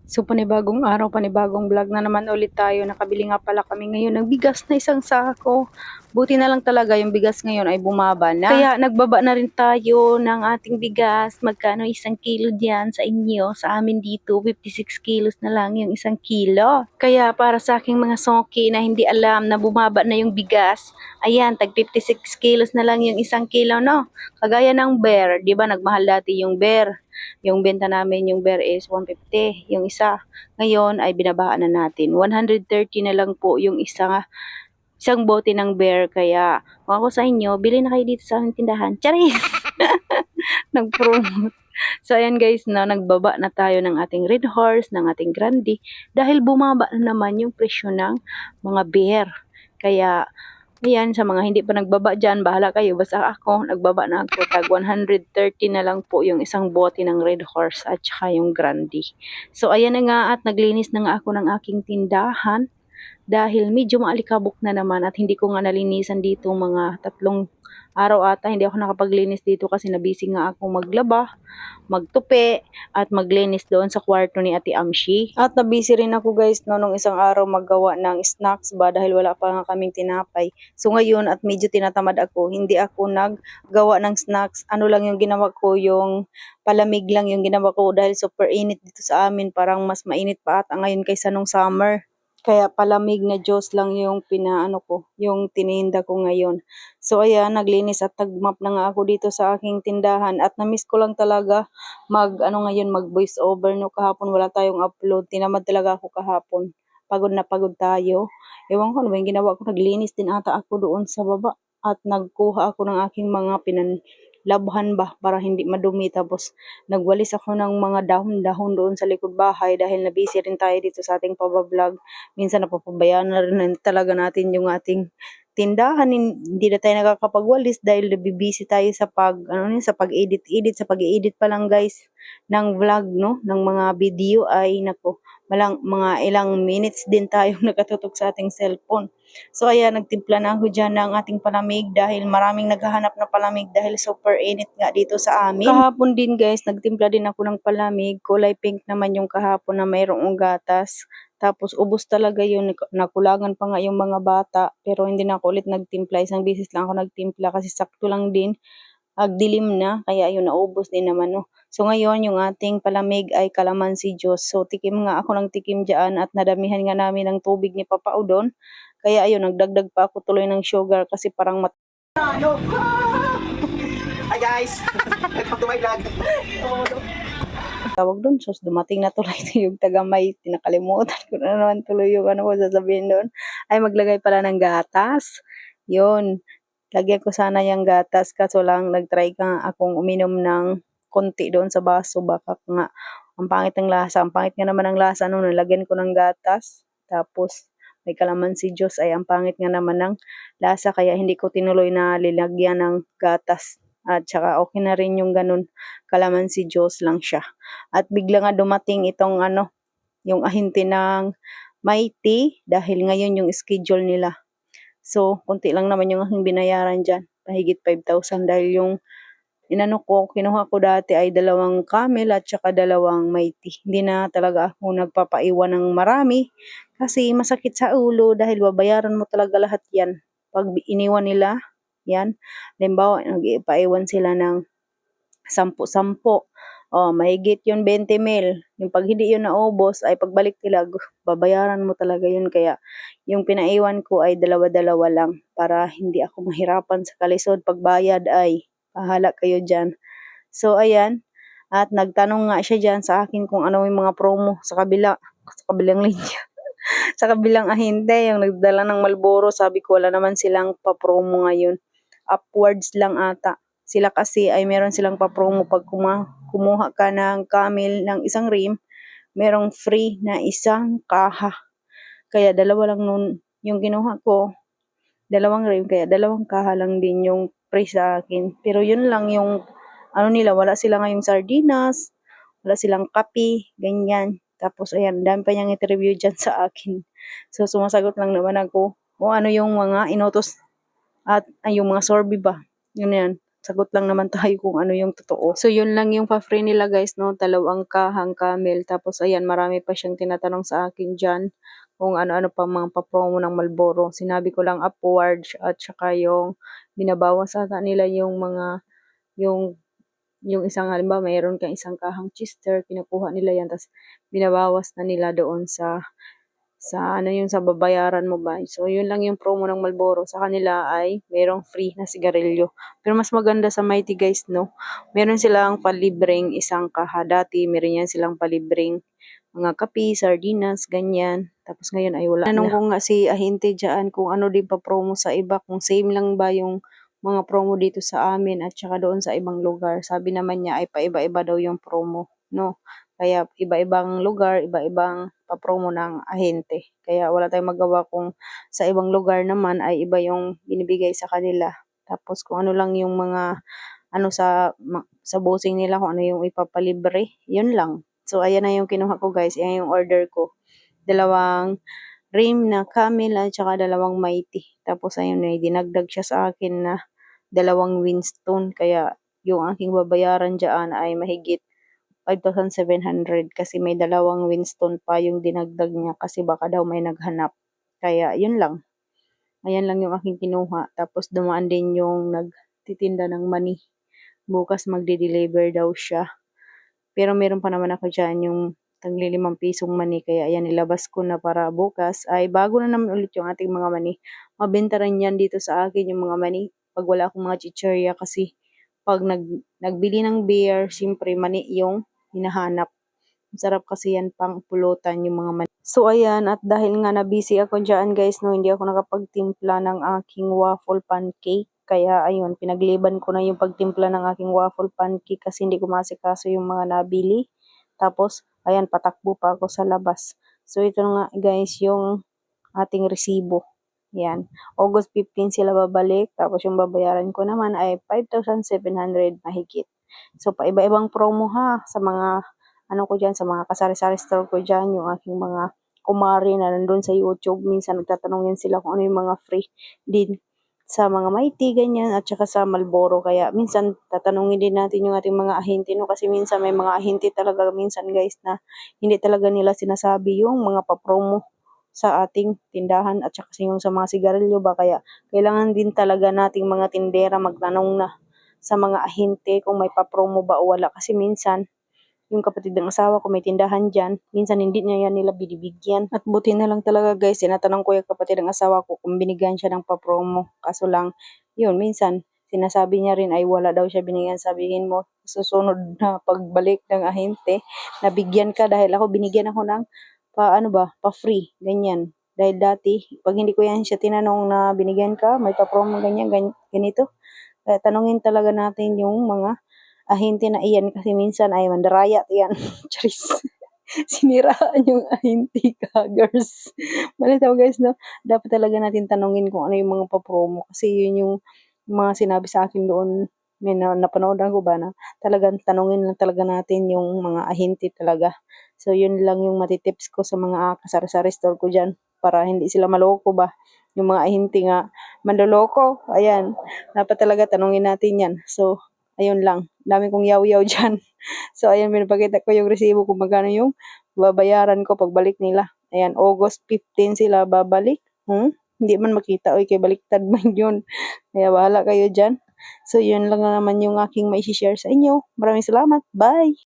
So panibagong araw, panibagong vlog na naman ulit tayo. Nakabili nga pala kami ngayon ng bigas na isang sako. Buti na lang talaga yung bigas ngayon ay bumaba na. Kaya nagbaba na rin tayo ng ating bigas. Magkano isang kilo diyan sa inyo? Sa amin dito, 56 kilos na lang yung isang kilo. Kaya para sa aking mga soki na hindi alam na bumaba na yung bigas, ayan, tag 56 kilos na lang yung isang kilo, no? Kagaya ng bear, di ba nagmahal dati yung bear? Yung benta namin yung bear is 150. Yung isa, ngayon ay binabaan na natin. 130 na lang po yung isang bote ng bear. Kaya kung ako sa inyo, bili na kayo dito sa aming tindahan. Charis! Nag-promote. So ayan guys, na nagbaba na tayo ng ating Red Horse, ng ating Grande. Dahil bumaba na naman yung presyo ng mga bear. Kaya ayan, sa mga hindi pa nagbaba dyan, bahala kayo. Basta ako, nagbaba na ako. Tag 130 na lang po yung isang bote ng Red Horse at saka yung Grande. So, ayan na nga at naglinis na nga ako ng aking tindahan. Dahil medyo maalikabok na naman at hindi ko nga nalinisan dito mga 3 araw ata. Hindi ako nakapaglinis dito kasi nabisi nga ako maglaba, magtupi, at maglinis doon sa kwarto ni Ate Amshi. At nabisi rin ako guys no, nung isang araw maggawa ng snacks ba dahil wala pa nga kaming tinapay. So ngayon at medyo tinatamad ako, hindi ako naggawa ng snacks. Ano lang yung ginawa ko, yung palamig lang yung ginawa ko dahil super init dito sa amin. Parang mas mainit pa ata ngayon kaysa nung summer. Kaya palamig na juice lang yung pinaano ko, yung tininda ko ngayon. So ayan, naglinis at tagmap na nga ako dito sa aking tindahan at na-miss ko lang talaga ngayon mag voice over no. Kahapon wala tayong upload, tinamad talaga ako kahapon. Pagod na pagod tayo. Ewan ko ano ba yung ginawa ko, naglinis din ata ako doon sa baba at nagkuha ako ng aking mga pinanlabhan ba para hindi madumi. Tapos nagwalis ako ng mga dahon-dahon doon sa likod bahay dahil nabisi rin tayo dito sa ating pabablog. Minsan napapabayaan na rin talaga natin yung ating tindahan. Hindi na tayo nakakapagwalis dahil nabibisi tayo sa sa pag-edit sa pag-edit pa lang guys ng vlog no, ng mga video ay nako, mga ilang minutes din tayo nakatutok sa ating cellphone. So ayan, nagtimpla na ako dyan ng ating palamig dahil maraming naghahanap na palamig dahil super init nga dito sa amin. Kahapon din guys, nagtimpla din ako ng palamig. Kulay pink naman yung kahapon na mayroong gatas. Tapos ubos talaga yun, nakulangan pa nga yung mga bata. Pero hindi na ako ulit nagtimpla. Isang bisis lang ako nagtimpla kasi sakto lang din. Agdilim na, kaya yun naubos din naman no. So ngayon yung ating palamig ay calamansi juice. So tikim nga ako ng tikim dyan at nadamihan nga namin ng tubig ni Papa Udon. Kaya ayun, nagdagdag pa ako tuloy ng sugar kasi parang ano? Hi guys! Welcome to my vlog! Tawag doon, sus, dumating na tuloy yung taga-may, tinakalimutan ko na naman tuloy yung ano ko sasabihin doon. Ay, maglagay pala ng gatas. Yun, lagyan ko sana yung gatas, kaso lang nagtry ka akong uminom ng konti doon sa baso, baka nga ang pangit ng lasa. Ang pangit nga naman ng lasa nung nalagyan ko ng gatas, tapos may calamansi juice, ay ang pangit nga naman ng lasa, kaya hindi ko tinuloy na lilagyan ng gatas. At saka okay na rin yung ganun, calamansi juice lang siya. At bigla nga dumating itong yung ahente ng Mighty dahil ngayon yung schedule nila. So, konti lang naman yung aking binayaran dyan. Pahigit 5,000 dahil yung kinuha ko dati ay 2 camel at saka 2 Mighty. Hindi na talaga ako nagpapaiwan ng marami kasi masakit sa ulo dahil babayaran mo talaga lahat yan. Pag iniwan nila, yan. Halimbawa, nag-ipaiwan sila ng 10-10. Oh, mahigit yun 20 mil. Yung pag hindi yun naubos, ay pagbalik nila, babayaran mo talaga yun. Kaya yung pinaiwan ko ay 2-2 lang para hindi ako mahirapan sa kalisod. Pagbayad ay pahala kayo dyan. So, ayan. At nagtanong nga siya dyan sa akin kung ano yung mga promo sa kabilang linya. Sa kabilang ahente, yung nagdala ng Marlboro, sabi ko wala naman silang pa-promo ngayon. Upwards lang ata. Sila kasi ay meron silang pa-promo pag kumuha ka ng camel ng isang rim, merong free na isang kaha. Kaya 2 lang nun yung kinuha ko, 2 rim, kaya 2 kaha lang din yung free sa akin. Pero yun lang yung nila, wala sila ngayong sardinas, wala silang kape, ganyan. Tapos ayan, dami pa niyang interview dyan sa akin. So sumasagot lang naman ako kung ano yung mga inutos at yung mga sorby ba. Yun yan. sagot lang naman tayo kung ano yung totoo. So yun lang yung pa-free nila guys, no, dalawang kahang camel. Tapos ayan, marami pa siyang tinatanong sa akin dyan kung ano-ano pa mga pa-promo ng Marlboro. Sinabi ko lang upwards at saka yung binabawas ata nila yung mga yung isang halimbawa mayroon kang isang kahang chister, kinukuha nila yan tapos binabawas na nila doon sa ano yung sa babayaran mo ba. So yun lang yung promo ng Marlboro. Sa kanila ay merong free na sigarilyo. Pero mas maganda sa Mighty guys, no. Meron silang palibreng isang kaha. Dati meron yan silang palibreng mga kape, sardinas, ganyan. Tapos ngayon ay wala na. Tanong ko nga si ahente dyan kung ano din pa promo sa iba, kung same lang ba yung mga promo dito sa amin at saka doon sa ibang lugar. Sabi naman niya ay paiba-iba daw yung promo, no. Kaya iba-ibang lugar, iba-ibang pa-promo ng ahente. Kaya wala tayong magawa kung sa ibang lugar naman ay iba yung binibigay sa kanila. Tapos kung ano lang yung mga ano sa bossing nila kung ano yung ipapalibre, yun lang. So ayan na yung kinuha ko guys, ayan yung order ko. Dalawang rim na camel at saka dalawang mighty. Tapos ayun na, dinagdag siya sa akin na dalawang Winston. Kaya yung aking babayaran dyan ay mahigit 5,700 kasi may dalawang Winston pa yung dinagdag niya kasi baka daw may naghanap. Kaya yun lang. Ayan lang yung aking kinuha. Tapos dumaan din yung nagtitinda ng mani. Bukas magde-deliver daw siya. Pero meron pa naman ako dyan yung tagli 5 pisong mani. Kaya ayan, ilabas ko na para bukas. Ay bago na naman ulit yung ating mga mani. Mabenta rin yan dito sa akin yung mga mani. Pag wala akong mga chichirya kasi pag nagbili ng beer, siyempre mani yung hinahanap. Sarap kasi yan pang pulutan yung mga mani. So ayan, at dahil nga na busy ako dyan guys, no, hindi ako nakapagtimpla ng aking waffle pancake. Kaya ayun, pinagliban ko na yung pagtimpla ng aking waffle pancake kasi hindi ko masikaso yung mga nabili. Tapos, ayan, patakbo pa ako sa labas. So ito nga guys, yung ating resibo. Yan. August 15 sila babalik. Tapos yung babayaran ko naman ay 5,700 mahigit. So, paiba-ibang promo ha sa mga ano ko dyan, sa mga kasari-sari store ko dyan, yung aking mga kumari na nandun sa YouTube. Minsan nagtatanong yan sila kung ano yung mga free din sa mga Mighty, ganyan, at saka sa Marlboro. Kaya minsan tatanungin din natin yung ating mga ahente, no? Kasi minsan may mga ahente talaga minsan guys na hindi talaga nila sinasabi yung mga papromo sa ating tindahan at saka yung sa mga sigarilyo ba. Kaya kailangan din talaga nating mga tindera magtanong na sa mga ahente kung may papromo ba o wala. Kasi minsan yung kapatid ng asawa ko may tindahan dyan, minsan hindi niya yan nila binibigyan. At buti na lang talaga guys, tinatanong ko yung kapatid ng asawa ko kung binigyan siya ng papromo. Kaso lang, yun, minsan, sinasabi niya rin ay wala daw siya binigyan. Sabihin mo, susunod na pagbalik ng ahente, nabigyan ka dahil ako binigyan ako ng pa-free, ganyan. Dahil dati, pag hindi ko yan siya tinanong na binigyan ka, may pa-promo ganyan, ganito. Kaya tanungin talaga natin yung mga ahente na iyan kasi minsan ay mandaraya yan. Charis. Siniraan yung ahente ka, girls. Malitaw guys, no? Dapat talaga natin tanungin kung ano yung mga papromo kasi yun yung mga sinabi sa akin doon. May napanood ko ba na talagang tanungin lang talaga natin yung mga ahente talaga. So yun lang yung matitips ko sa mga kasari-sari store ko dyan para hindi sila maloko ba. Yung mga ahente nga manloloko, ayan, dapat talaga tanungin natin yan. So ayun lang. Dami kong yaw-yaw dyan. So, ayan, pinapakita ko yung resibo kung magkano yung babayaran ko pagbalik nila. Ayan, August 15 sila babalik. Hindi man makita. Oy, kay baliktad man yun. Kaya bahala kayo dyan. So, yun lang naman yung aking maishishare sa inyo. Maraming salamat. Bye!